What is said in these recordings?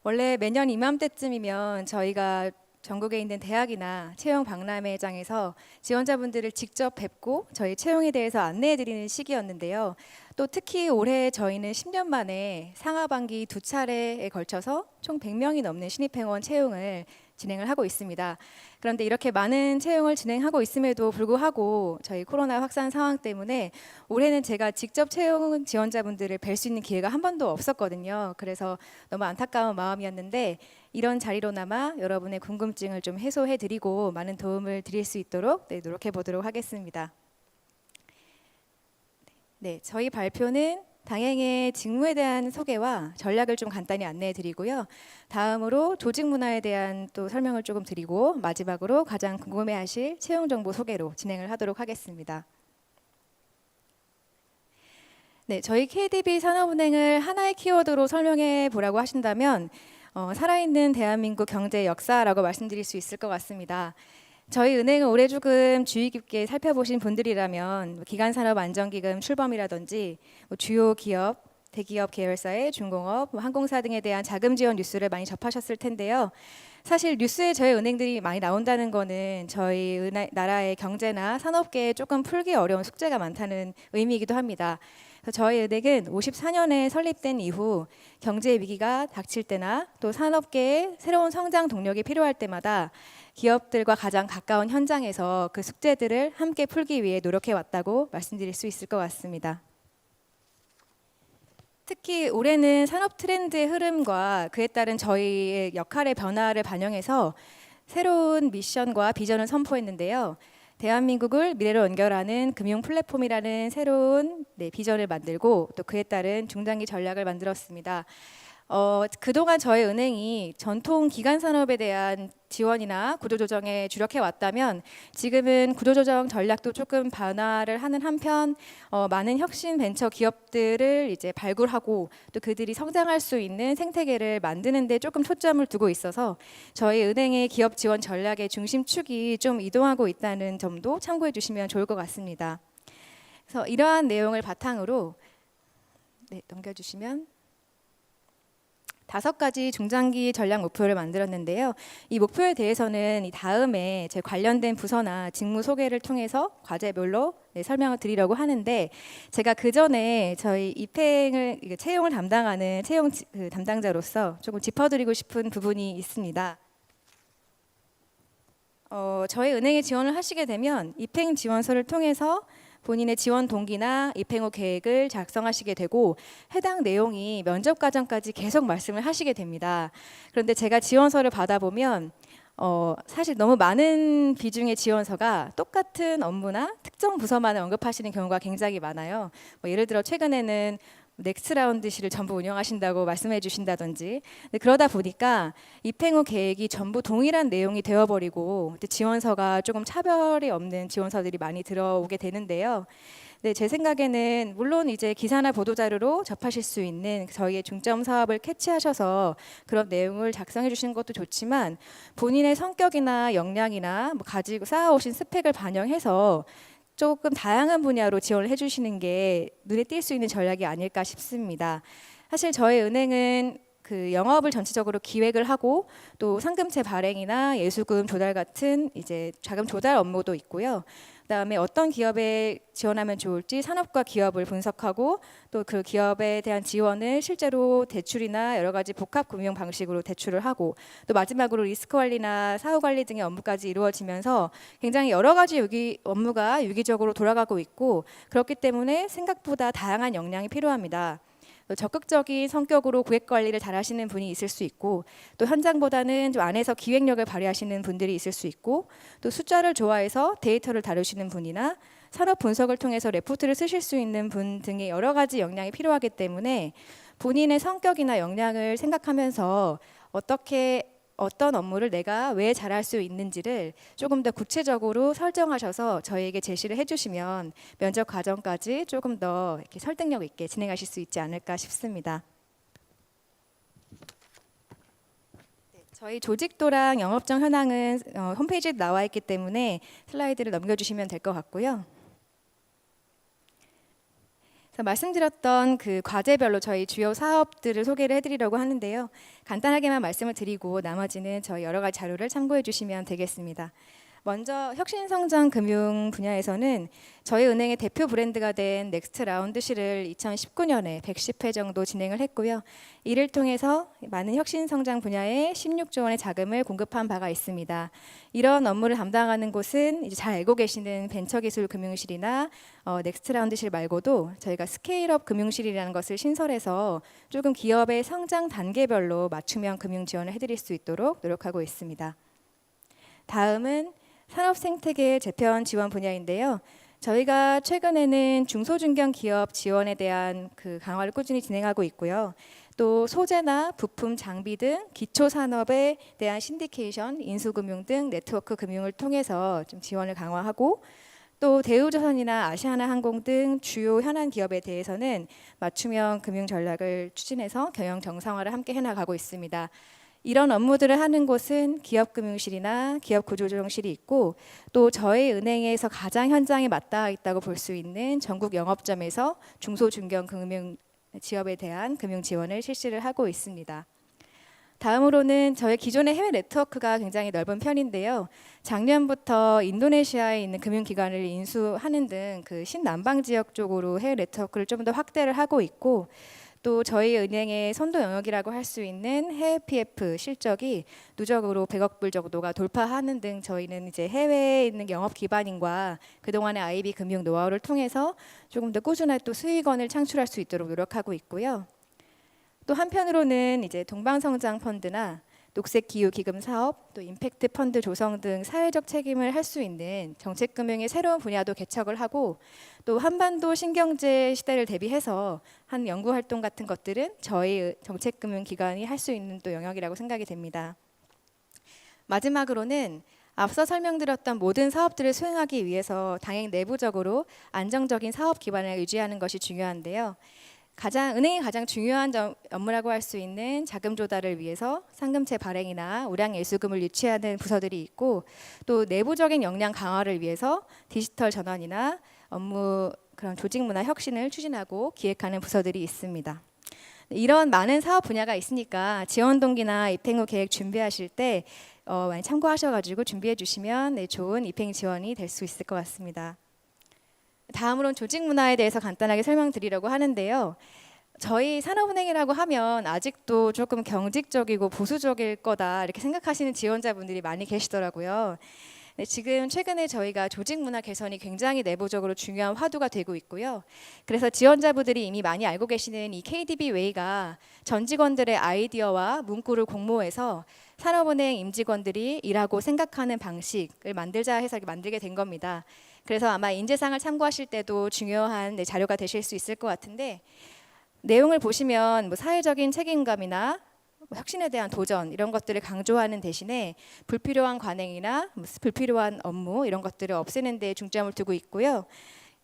원래 매년 이맘때쯤이면 저희가 전국에 있는 대학이나 채용 박람회장에서 지원자분들을 직접 뵙고 저희 채용에 대해서 안내해 드리는 시기였는데요. 또 특히 올해 저희는 10년 만에 상하반기 두 차례에 걸쳐서 총 100명이 넘는 신입행원 채용을 진행을 하고 있습니다. 그런데 이렇게 많은 채용을 진행하고 있음에도 불구하고 저희 코로나 확산 상황 때문에 올해는 제가 직접 채용 지원자분들을 뵐 수 있는 기회가 한 번도 없었거든요. 그래서 너무 안타까운 마음이었는데 이런 자리로나마 여러분의 궁금증을 좀 해소해 드리고 많은 도움을 드릴 수 있도록 노력해 보도록 하겠습니다. 네, 저희 발표는 당행의 직무에 대한 소개와 전략을 좀 간단히 안내해 드리고요. 다음으로 조직 문화에 대한 또 설명을 조금 드리고 마지막으로 가장 궁금해하실 채용 정보 소개로 진행을 하도록 하겠습니다. 네, 저희 KDB 산업은행을 하나의 키워드로 설명해 보라고 하신다면 살아있는 대한민국 경제 역사라고 말씀드릴 수 있을 것 같습니다. 저희 은행은 올해 조금 주의 깊게 살펴보신 분들이라면 기간산업안정기금 출범이라든지 주요 기업, 대기업 계열사의 중공업, 항공사 등에 대한 자금 지원 뉴스를 많이 접하셨을 텐데요. 사실 뉴스에 저희 은행들이 많이 나온다는 거는 저희 나라의 경제나 산업계에 조금 풀기 어려운 숙제가 많다는 의미이기도 합니다. 저희 은행은 54년에 설립된 이후 경제 위기가 닥칠 때나 또 산업계에 새로운 성장 동력이 필요할 때마다 기업들과 가장 가까운 현장에서 그 숙제들을 함께 풀기 위해 노력해 왔다고 말씀드릴 수 있을 것 같습니다. 특히 올해는 산업 트렌드의 흐름과 그에 따른 저희의 역할의 변화를 반영해서 새로운 미션과 비전을 선포했는데요. 대한민국을 미래로 연결하는 금융 플랫폼이라는 새로운 비전을 만들고 또 그에 따른 중장기 전략을 만들었습니다. 그동안 저희 은행이 전통 기관 산업에 대한 지원이나 구조조정에 주력해 왔다면 지금은 구조조정 전략도 조금 변화를 하는 한편 많은 혁신 벤처 기업들을 이제 발굴하고 또 그들이 성장할 수 있는 생태계를 만드는 데 조금 초점을 두고 있어서 저희 은행의 기업 지원 전략의 중심축이 좀 이동하고 있다는 점도 참고해 주시면 좋을 것 같습니다. 그래서 이러한 내용을 바탕으로 넘겨주시면 5가지 중장기 전략 목표를 만들었는데요. 이 목표에 대해서는 이 다음에 제 관련된 부서나 직무 소개를 통해서 과제별로 설명을 드리려고 하는데 제가 그 전에 저희 채용을 담당하는 채용 담당자로서 조금 짚어드리고 싶은 부분이 있습니다. 저희 은행에 지원을 하시게 되면 입행 지원서를 통해서 본인의 지원 동기나 입행 후 계획을 작성하시게 되고 해당 내용이 면접 과정까지 계속 말씀을 하시게 됩니다. 그런데 제가 지원서를 받아보면 사실 너무 많은 비중의 지원서가 똑같은 업무나 특정 부서만을 언급하시는 경우가 굉장히 많아요. 예를 들어 최근에는 넥스트라운드실을 전부 운영하신다고 말씀해 주신다든지 그러다 보니까 입행 후 계획이 전부 동일한 내용이 되어버리고 지원서가 조금 차별이 없는 지원서들이 많이 들어오게 되는데요. 네, 제 생각에는 물론 이제 기사나 보도자료로 접하실 수 있는 저희의 중점 사업을 캐치하셔서 그런 내용을 작성해 주시는 것도 좋지만 본인의 성격이나 역량이나 가지고 쌓아오신 스펙을 반영해서 조금 다양한 분야로 지원을 해주시는 게 눈에 띌 수 있는 전략이 아닐까 싶습니다. 사실 저희 은행은 그 영업을 전체적으로 기획을 하고 또 상금채 발행이나 예수금 조달 같은 이제 자금 조달 업무도 있고요. 그다음에 어떤 기업에 지원하면 좋을지 산업과 기업을 분석하고 또 그 기업에 대한 지원을 실제로 대출이나 여러 가지 복합 금융 방식으로 대출을 하고 또 마지막으로 리스크 관리나 사후 관리 등의 업무까지 이루어지면서 굉장히 여러 가지 업무가 유기적으로 돌아가고 있고 그렇기 때문에 생각보다 다양한 역량이 필요합니다. 적극적인 성격으로 고객 관리를 잘 하시는 분이 있을 수 있고 또 현장보다는 좀 안에서 기획력을 발휘하시는 분들이 있을 수 있고 또 숫자를 좋아해서 데이터를 다루시는 분이나 산업 분석을 통해서 레포트를 쓰실 수 있는 분 등의 여러 가지 역량이 필요하기 때문에 본인의 성격이나 역량을 생각하면서 어떤 업무를 내가 왜 잘할 수 있는지를 조금 더 구체적으로 설정하셔서 저희에게 제시를 해주시면 면접 과정까지 조금 더 이렇게 설득력 있게 진행하실 수 있지 않을까 싶습니다. 저희 조직도랑 영업정 현황은 홈페이지에 나와 있기 때문에 슬라이드를 넘겨주시면 될 것 같고요. 그래서 말씀드렸던 그 과제별로 저희 주요 사업들을 소개를 해드리려고 하는데요. 간단하게만 말씀을 드리고 나머지는 저희 여러 가지 자료를 참고해 주시면 되겠습니다. 먼저 혁신성장 금융 분야에서는 저희 은행의 대표 브랜드가 된 넥스트 라운드실을 2019년에 110회 정도 진행을 했고요. 이를 통해서 많은 혁신성장 분야에 16조 원의 자금을 공급한 바가 있습니다. 이런 업무를 담당하는 곳은 이제 잘 알고 계시는 벤처기술 금융실이나 넥스트 라운드실 말고도 저희가 스케일업 금융실이라는 것을 신설해서 조금 기업의 성장 단계별로 맞춤형 금융 지원을 해드릴 수 있도록 노력하고 있습니다. 다음은 산업생태계 재편 지원 분야인데요. 저희가 최근에는 중소중견 기업 지원에 대한 그 강화를 꾸준히 진행하고 있고요. 또 소재나 부품, 장비 등 기초 산업에 대한 신디케이션, 인수금융 등 네트워크 금융을 통해서 좀 지원을 강화하고 또 대우조선이나 아시아나항공 등 주요 현안 기업에 대해서는 맞춤형 금융 전략을 추진해서 경영 정상화를 함께 해나가고 있습니다. 이런 업무들을 하는 곳은 기업금융실이나 기업구조조정실이 있고 또 저희 은행에서 가장 현장에 맞닿아 있다고 볼 수 있는 전국 영업점에서 중소중견 금융 지업에 대한 금융 지원을 실시를 하고 있습니다. 다음으로는 저희 기존의 해외 네트워크가 굉장히 넓은 편인데요. 작년부터 인도네시아에 있는 금융기관을 인수하는 등 그 신남방 지역 쪽으로 해외 네트워크를 좀 더 확대를 하고 있고 또 저희 은행의 선도 영역이라고 할 수 있는 해외 PF 실적이 누적으로 100억 불 정도가 돌파하는 등 저희는 이제 해외에 있는 영업 기반인과 그동안의 IB 금융 노하우를 통해서 조금 더 꾸준한 또 수익원을 창출할 수 있도록 노력하고 있고요. 또 한편으로는 이제 동방성장 펀드나 녹색기후기금 사업, 또 임팩트 펀드 조성 등 사회적 책임을 할 수 있는 정책금융의 새로운 분야도 개척을 하고 또 한반도 신경제 시대를 대비해서 한 연구활동 같은 것들은 저희 정책금융기관이 할 수 있는 또 영역이라고 생각이 됩니다. 마지막으로는 앞서 설명드렸던 모든 사업들을 수행하기 위해서 당행 내부적으로 안정적인 사업 기반을 유지하는 것이 중요한데요. 은행의 가장 중요한 업무라고 할 수 있는 자금 조달을 위해서 상금채 발행이나 우량 예수금을 유치하는 부서들이 있고 또 내부적인 역량 강화를 위해서 디지털 전환이나 업무 그런 조직 문화 혁신을 추진하고 기획하는 부서들이 있습니다. 이런 많은 사업 분야가 있으니까 지원 동기나 입행 후 계획 준비하실 때 많이 참고하셔가지고 준비해 주시면 좋은 입행 지원이 될 수 있을 것 같습니다. 다음으로는 조직 문화에 대해서 간단하게 설명드리려고 하는데요. 저희 산업은행이라고 하면 아직도 조금 경직적이고 보수적일 거다 이렇게 생각하시는 지원자분들이 많이 계시더라고요. 지금 최근에 저희가 조직 문화 개선이 굉장히 내부적으로 중요한 화두가 되고 있고요. 그래서 지원자분들이 이미 많이 알고 계시는 이 KDB 웨이가 전 직원들의 아이디어와 문구를 공모해서 산업은행 임직원들이 일하고 생각하는 방식을 만들자 해서 만들게 된 겁니다. 그래서 아마 인재상을 참고하실 때도 중요한 자료가 되실 수 있을 것 같은데 내용을 보시면 뭐 사회적인 책임감이나 혁신에 대한 도전 이런 것들을 강조하는 대신에 불필요한 관행이나 불필요한 업무 이런 것들을 없애는 데 중점을 두고 있고요.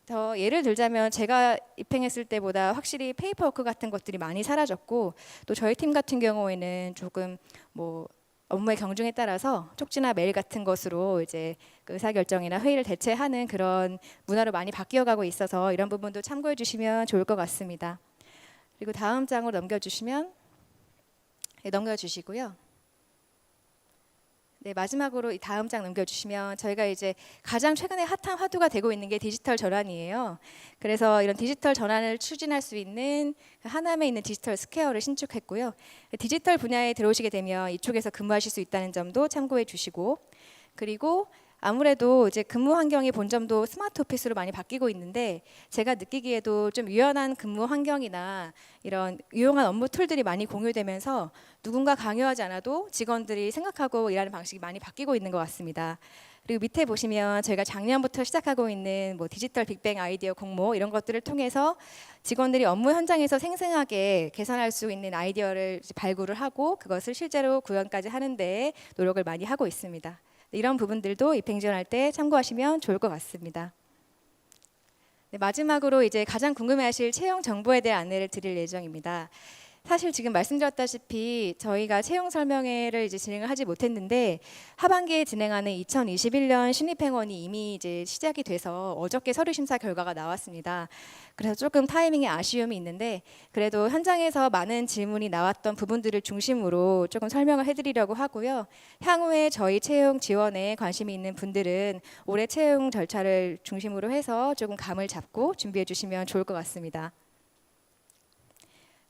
더 예를 들자면 제가 입행했을 때보다 확실히 페이퍼워크 같은 것들이 많이 사라졌고 또 저희 팀 같은 경우에는 조금 뭐 업무의 경중에 따라서 쪽지나 메일 같은 것으로 이제 그 의사결정이나 회의를 대체하는 그런 문화로 많이 바뀌어가고 있어서 이런 부분도 참고해 주시면 좋을 것 같습니다. 그리고 다음 장으로 넘겨주시고요. 네, 마지막으로 이 다음 장 넘겨주시면 저희가 이제 가장 최근에 핫한 화두가 되고 있는 게 디지털 전환이에요. 그래서 이런 디지털 전환을 추진할 수 있는 하남에 있는 디지털 스퀘어를 신축했고요. 디지털 분야에 들어오시게 되면 이쪽에서 근무하실 수 있다는 점도 참고해 주시고 그리고 아무래도 이제 근무 환경의 본점도 스마트 오피스로 많이 바뀌고 있는데 제가 느끼기에도 좀 유연한 근무 환경이나 이런 유용한 업무 툴들이 많이 공유되면서 누군가 강요하지 않아도 직원들이 생각하고 일하는 방식이 많이 바뀌고 있는 것 같습니다. 그리고 밑에 보시면 저희가 작년부터 시작하고 있는 뭐 디지털 빅뱅 아이디어 공모 이런 것들을 통해서 직원들이 업무 현장에서 생생하게 개선할 수 있는 아이디어를 발굴을 하고 그것을 실제로 구현까지 하는 데 노력을 많이 하고 있습니다. 이런 부분들도 입행 지원할 때 참고하시면 좋을 것 같습니다. 네, 마지막으로 이제 가장 궁금해하실 채용 정보에 대한 안내를 드릴 예정입니다. 사실 지금 말씀드렸다시피 저희가 채용 설명회를 이제 진행을 하지 못했는데 하반기에 진행하는 2021년 신입행원이 이미 이제 시작이 돼서 어저께 서류 심사 결과가 나왔습니다. 그래서 조금 타이밍에 아쉬움이 있는데 그래도 현장에서 많은 질문이 나왔던 부분들을 중심으로 조금 설명을 해드리려고 하고요. 향후에 저희 채용 지원에 관심이 있는 분들은 올해 채용 절차를 중심으로 해서 조금 감을 잡고 준비해 주시면 좋을 것 같습니다.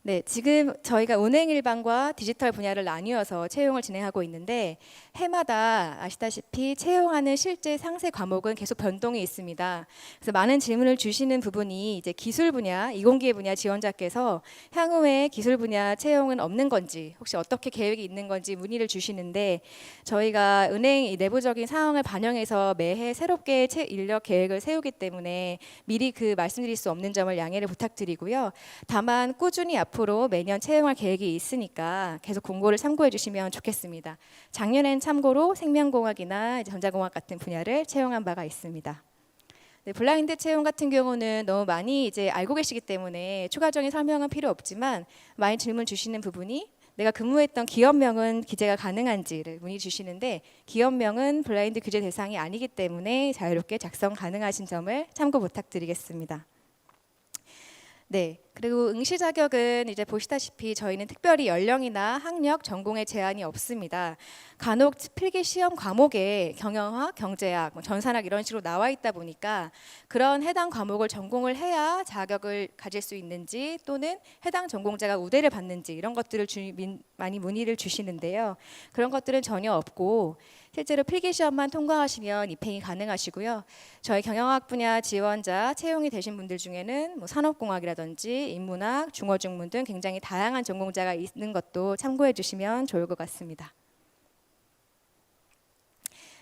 네, 지금 저희가 은행 일반과 디지털 분야를 나뉘어서 채용을 진행하고 있는데 해마다 아시다시피 채용하는 실제 상세 과목은 계속 변동이 있습니다. 그래서 많은 질문을 주시는 부분이 이제 기술 분야, 이공계 분야 지원자께서 향후에 기술 분야 채용은 없는 건지 혹시 어떻게 계획이 있는 건지 문의를 주시는데 저희가 은행 내부적인 상황을 반영해서 매해 새롭게 인력 계획을 세우기 때문에 미리 그 말씀드릴 수 없는 점을 양해를 부탁드리고요. 다만 꾸준히 앞으로 매년 채용할 계획이 있으니까 계속 공고를 참고해 주시면 좋겠습니다. 작년엔 참고로 생명공학이나 전자공학 같은 분야를 채용한 바가 있습니다. 네, 블라인드 채용 같은 경우는 너무 많이 이제 알고 계시기 때문에 추가적인 설명은 필요 없지만 많이 질문 주시는 부분이 내가 근무했던 기업명은 기재가 가능한지를 문의 주시는데 기업명은 블라인드 규제 대상이 아니기 때문에 자유롭게 작성 가능하신 점을 참고 부탁드리겠습니다. 네, 그리고 응시 자격은 이제 보시다시피 저희는 특별히 연령이나 학력, 전공에 제한이 없습니다. 간혹 필기 시험 과목에 경영학, 경제학, 전산학 이런 식으로 나와 있다 보니까 그런 해당 과목을 전공을 해야 자격을 가질 수 있는지 또는 해당 전공자가 우대를 받는지 이런 것들을 많이 문의를 주시는데요. 그런 것들은 전혀 없고 실제로 필기 시험만 통과하시면 입행이 가능하시고요. 저희 경영학 분야 지원자 채용이 되신 분들 중에는 뭐 산업공학이라든지 인문학, 중어중문 등 굉장히 다양한 전공자가 있는 것도 참고해 주시면 좋을 것 같습니다.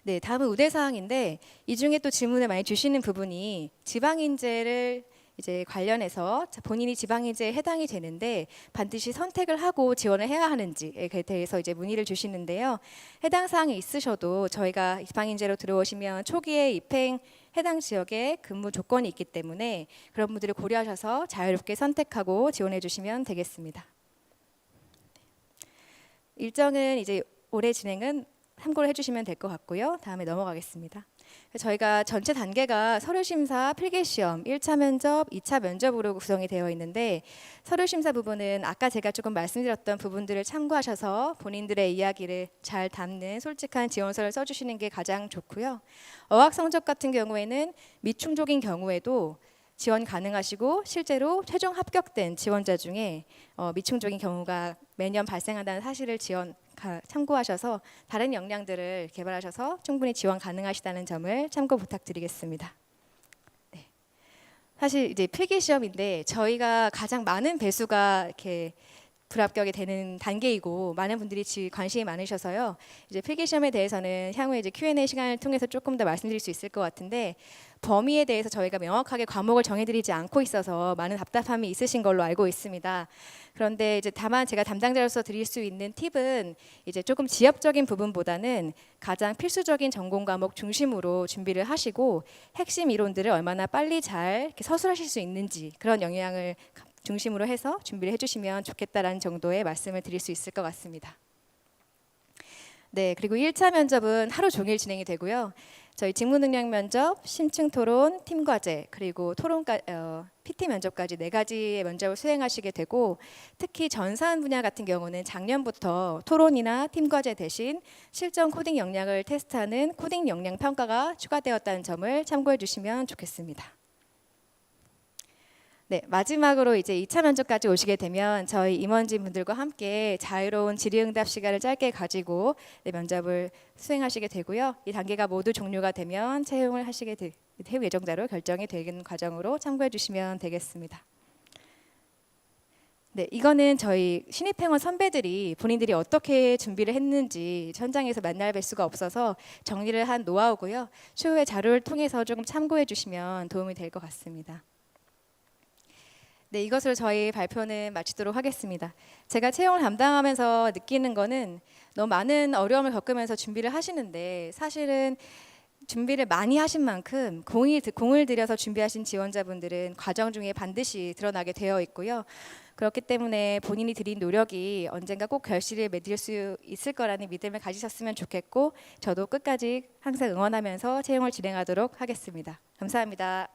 네, 다음은 우대 사항인데 이 중에 또 질문을 많이 주시는 부분이 지방인재를 이제 관련해서 본인이 지방인재에 해당이 되는데 반드시 선택을 하고 지원을 해야 하는지에 대해서 이제 문의를 주시는데요. 해당 사항이 있으셔도 저희가 지방인재로 들어오시면 초기에 입행 해당 지역에 근무 조건이 있기 때문에 그런 분들을 고려하셔서 자유롭게 선택하고 지원해 주시면 되겠습니다. 일정은 이제 올해 진행은 참고를 해주시면 될 것 같고요. 다음에 넘어가겠습니다. 저희가 전체 단계가 서류심사, 필기시험, 1차 면접, 2차 면접으로 구성이 되어 있는데 서류심사 부분은 아까 제가 조금 말씀드렸던 부분들을 참고하셔서 본인들의 이야기를 잘 담는 솔직한 지원서를 써주시는 게 가장 좋고요. 어학 성적 같은 경우에는 미충족인 경우에도 지원 가능하시고 실제로 최종 합격된 지원자 중에 미충족인 경우가 매년 발생한다는 사실을 참고하셔서 다른 역량들을 개발하셔서 충분히 지원 가능하시다는 점을 참고 부탁드리겠습니다. 네. 사실 이제 필기 시험인데 저희가 가장 많은 배수가 이렇게 불합격이 되는 단계이고 많은 분들이 관심이 많으셔서요. 이제 필기 시험에 대해서는 향후에 이제 Q&A 시간을 통해서 조금 더 말씀드릴 수 있을 것 같은데 범위에 대해서 저희가 명확하게 과목을 정해드리지 않고 있어서 많은 답답함이 있으신 걸로 알고 있습니다. 그런데 이제 다만 제가 담당자로서 드릴 수 있는 팁은 이제 조금 지엽적인 부분보다는 가장 필수적인 전공 과목 중심으로 준비를 하시고 핵심 이론들을 얼마나 빨리 잘 이렇게 서술하실 수 있는지 그런 영향을 중심으로 해서 준비를 해주시면 좋겠다라는 정도의 말씀을 드릴 수 있을 것 같습니다. 네, 그리고 1차 면접은 하루 종일 진행이 되고요. 저희 직무능력 면접, 심층 토론, 팀 과제, 그리고 PT 면접까지 4가지의 면접을 수행하시게 되고 특히 전산 분야 같은 경우는 작년부터 토론이나 팀 과제 대신 실전 코딩 역량을 테스트하는 코딩 역량 평가가 추가되었다는 점을 참고해 주시면 좋겠습니다. 네, 마지막으로 이제 2차 면접까지 오시게 되면 저희 임원진 분들과 함께 자유로운 질의응답 시간을 짧게 가지고 면접을 수행하시게 되고요. 이 단계가 모두 종료가 되면 채용을 하시게 해외 예정자로 결정이 되는 과정으로 참고해 주시면 되겠습니다. 네, 이거는 저희 신입행원 선배들이 본인들이 어떻게 준비를 했는지 현장에서 만날 뵐 수가 없어서 정리를 한 노하우고요. 추후에 자료를 통해서 조금 참고해 주시면 도움이 될 것 같습니다. 네, 이것으로 저희 발표는 마치도록 하겠습니다. 제가 채용을 담당하면서 느끼는 거는 너무 많은 어려움을 겪으면서 준비를 하시는데 사실은 준비를 많이 하신 만큼 공을 들여서 준비하신 지원자분들은 과정 중에 반드시 드러나게 되어 있고요. 그렇기 때문에 본인이 들인 노력이 언젠가 꼭 결실을 맺을 수 있을 거라는 믿음을 가지셨으면 좋겠고, 저도 끝까지 항상 응원하면서 채용을 진행하도록 하겠습니다. 감사합니다.